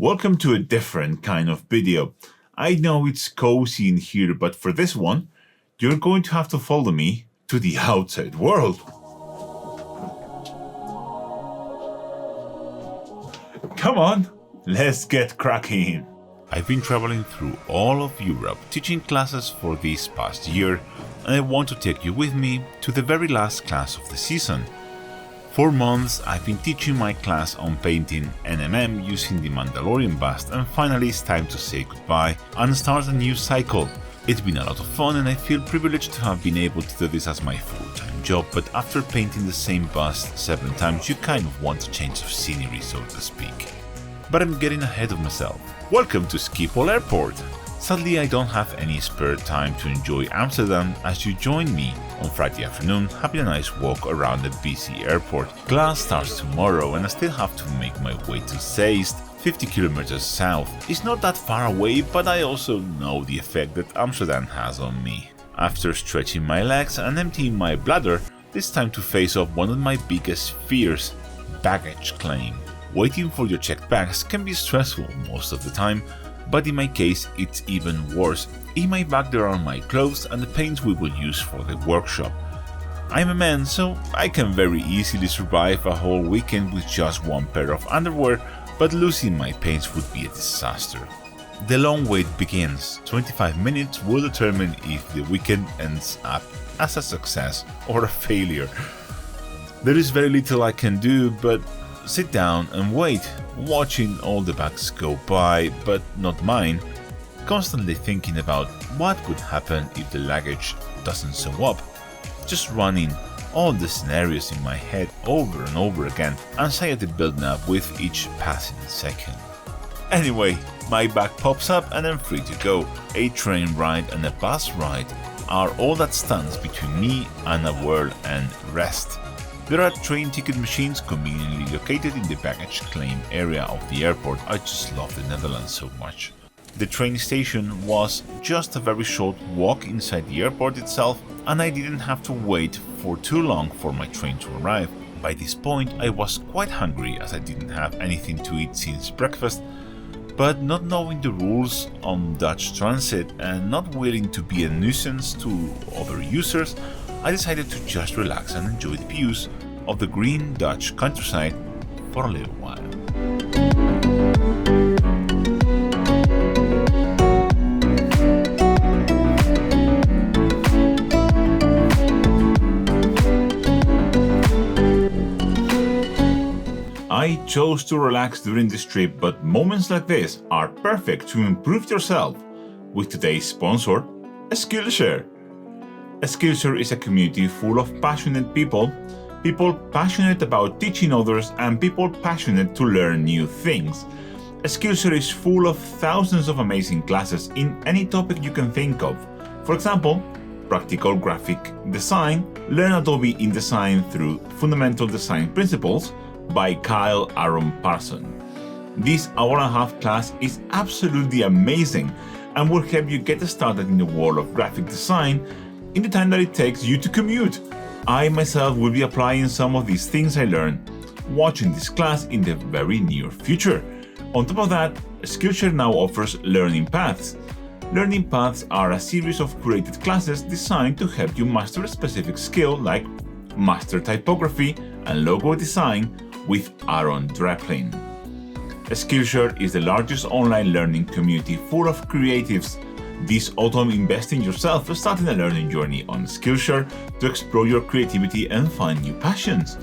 Welcome to a different kind of video. I know it's cozy in here, but for this one, you're going to have to follow me to the outside world. Come on, let's get cracking. I've been traveling through all of Europe teaching classes for this past year, and I want to take you with me to the very last class of the season. 4 months I've been teaching my class on painting NMM using the Mandalorian bust, and finally it's time to say goodbye and start a new cycle. It's been a lot of fun and I feel privileged to have been able to do this as my full-time job, but after painting the same bust 7 times you kind of want a change of scenery, so to speak. But I'm getting ahead of myself. Welcome to Schiphol Airport! Sadly, I don't have any spare time to enjoy Amsterdam as you join me on Friday afternoon having a nice walk around the busy airport. Class starts tomorrow and I still have to make my way to Zeist, 50 kilometers south. It's not that far away, but I also know the effect that Amsterdam has on me. After stretching my legs and emptying my bladder, it's time to face off one of my biggest fears: baggage claim. Waiting for your checked bags can be stressful most of the time, but in my case it's even worse. In my bag there are my clothes and the paints we will use for the workshop. I'm a man, so I can very easily survive a whole weekend with just one pair of underwear, but losing my paints would be a disaster. The long wait begins. 25 minutes will determine if the weekend ends up as a success or a failure. There is very little I can do but sit down and wait, watching all the bags go by, but not mine, constantly thinking about what would happen if the luggage doesn't show up, just running all the scenarios in my head over and over again, anxiety building up with each passing second. Anyway, my bag pops up and I'm free to go. A train ride and a bus ride are all that stands between me and a whirl-end rest. There are train ticket machines conveniently located in the baggage claim area of the airport. I just love the Netherlands so much. The train station was just a very short walk inside the airport itself, and I didn't have to wait for too long for my train to arrive. By this point I was quite hungry as I didn't have anything to eat since breakfast, but not knowing the rules on Dutch transit and not willing to be a nuisance to other users, I decided to just relax and enjoy the views of the green Dutch countryside for a little while. I chose to relax during this trip, but moments like this are perfect to improve yourself with today's sponsor, Skillshare. Skillshare is a community full of passionate people passionate about teaching others, and people passionate to learn new things. Skillshare is full of thousands of amazing classes in any topic you can think of. For example, practical graphic design, learn Adobe InDesign through Fundamental Design Principles by Kyle Aaron Parson. This hour-and-a-half class is absolutely amazing and will help you get started in the world of graphic design in the time that it takes you to commute. I myself will be applying some of these things I learned watching this class in the very near future. On top of that, Skillshare now offers Learning Paths. Learning Paths are a series of curated classes designed to help you master a specific skill like master typography and logo design with Aaron Draplin. Skillshare is the largest online learning community full of creatives. This autumn, invest in yourself, starting a learning journey on Skillshare to explore your creativity and find new passions.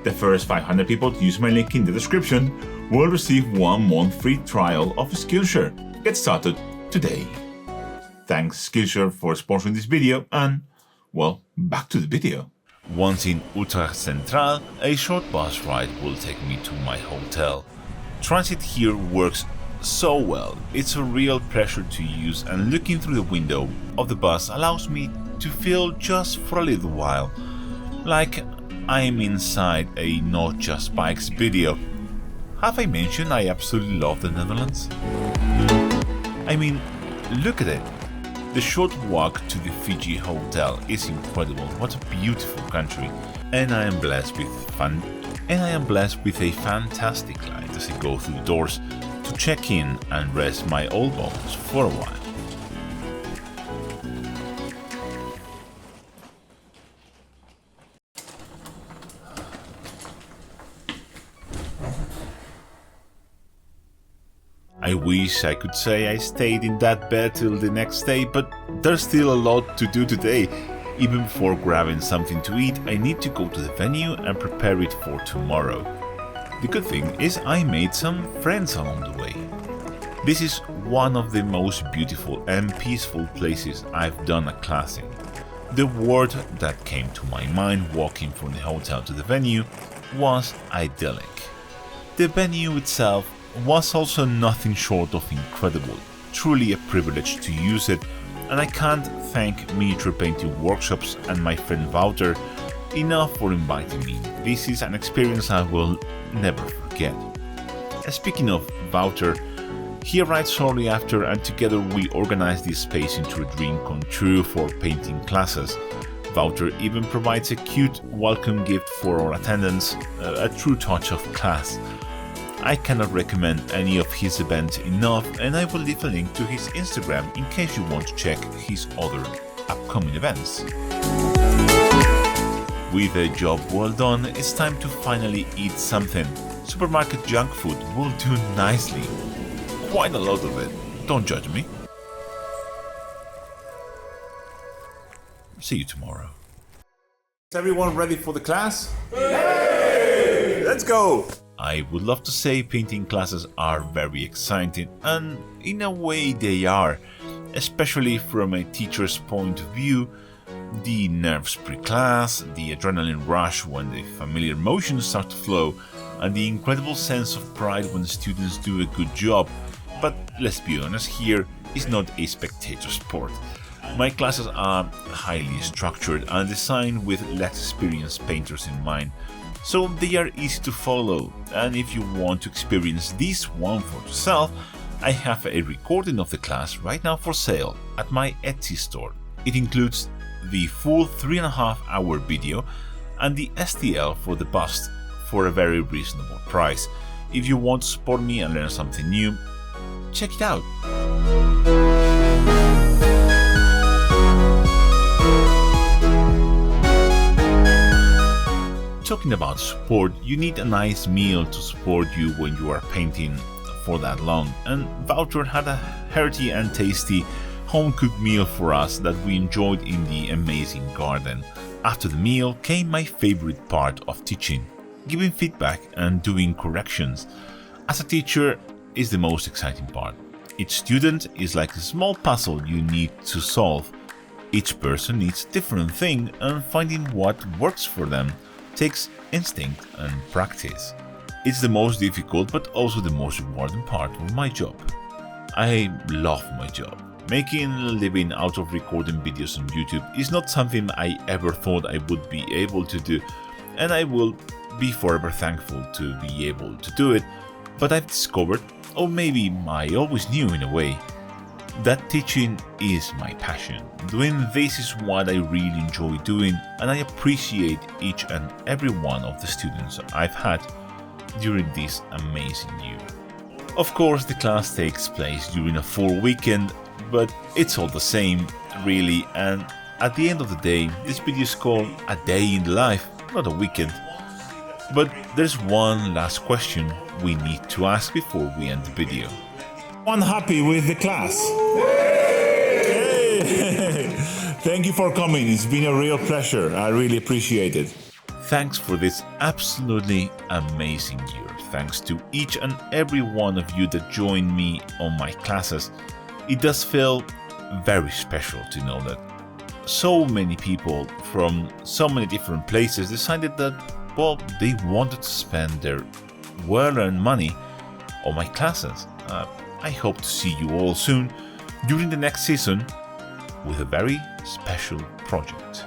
The first 500 people to use my link in the description will receive 1 month free trial of Skillshare. Get started today. Thanks Skillshare for sponsoring this video and, well, back to the video. Once in Utrecht Centraal, a short bus ride will take me to my hotel. Transit here works so well, it's a real pleasure to use, and looking through the window of the bus allows me to feel just for a little while like I'm inside a Not Just Bikes video. Have I mentioned I absolutely love the Netherlands? I mean, look at it. The short walk to the Fiji Hotel is incredible. What a beautiful country. And I am blessed with a fantastic light as I go through the doors to to check in and rest my old bones for a while. I wish I could say I stayed in that bed till the next day, but there's still a lot to do today. Even before grabbing something to eat, I need to go to the venue and prepare it for tomorrow. The good thing is I made some friends along the way. This is one of the most beautiful and peaceful places I've done a class in. The word that came to my mind walking from the hotel to the venue was idyllic. The venue itself was also nothing short of incredible, truly a privilege to use it, and I can't thank Miniature Painting Workshops and my friend Wouter enough for inviting me. This is an experience I will never forget. Speaking of Wouter, he arrived shortly after and together we organized this space into a dream come true for painting classes. Wouter even provides a cute welcome gift for our attendants, a true touch of class. I cannot recommend any of his events enough, and I will leave a link to his Instagram in case you want to check his other upcoming events. With a job well done, it's time to finally eat something. Supermarket junk food will do nicely. Quite a lot of it, don't judge me. See you tomorrow. Is everyone ready for the class? Hey! Let's go! I would love to say painting classes are very exciting, and in a way they are, especially from a teacher's point of view. The nerves pre-class, the adrenaline rush when the familiar motions start to flow, and the incredible sense of pride when students do a good job. But let's be honest, here is not a spectator sport. My classes are highly structured and designed with less experienced painters in mind, so they are easy to follow, and if you want to experience this one for yourself, I have a recording of the class right now for sale at my Etsy store. It includes the full 3.5-hour video and the STL for the bust for a very reasonable price. If you want to support me and learn something new, check it out. Talking about support, you need a nice meal to support you when you are painting for that long, and Wouter had a hearty and tasty home-cooked meal for us that we enjoyed in the amazing garden. After the meal came my favorite part of teaching, giving feedback and doing corrections. As a teacher is the most exciting part. Each student is like a small puzzle you need to solve. Each person needs a different thing, and finding what works for them takes instinct and practice. It's the most difficult but also the most rewarding part of my job. I love my job. Making a living out of recording videos on YouTube is not something I ever thought I would be able to do, and I will be forever thankful to be able to do it, but I've discovered, or maybe I always knew in a way, that teaching is my passion. Doing this is what I really enjoy doing, and I appreciate each and every one of the students I've had during this amazing year. Of course, the class takes place during a full weekend, but it's all the same, really, and at the end of the day, this video is called A Day in the Life, not a weekend. But there's one last question we need to ask before we end the video. One happy with the class? Hey! Thank you for coming. It's been a real pleasure. I really appreciate it. Thanks for this absolutely amazing year. Thanks to each and every one of you that joined me on my classes. It does feel very special to know that so many people from so many different places decided that, well, they wanted to spend their well-earned money on my classes. I hope to see you all soon during the next season with a very special project.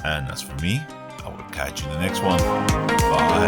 And as for me, I will catch you in the next one. Bye.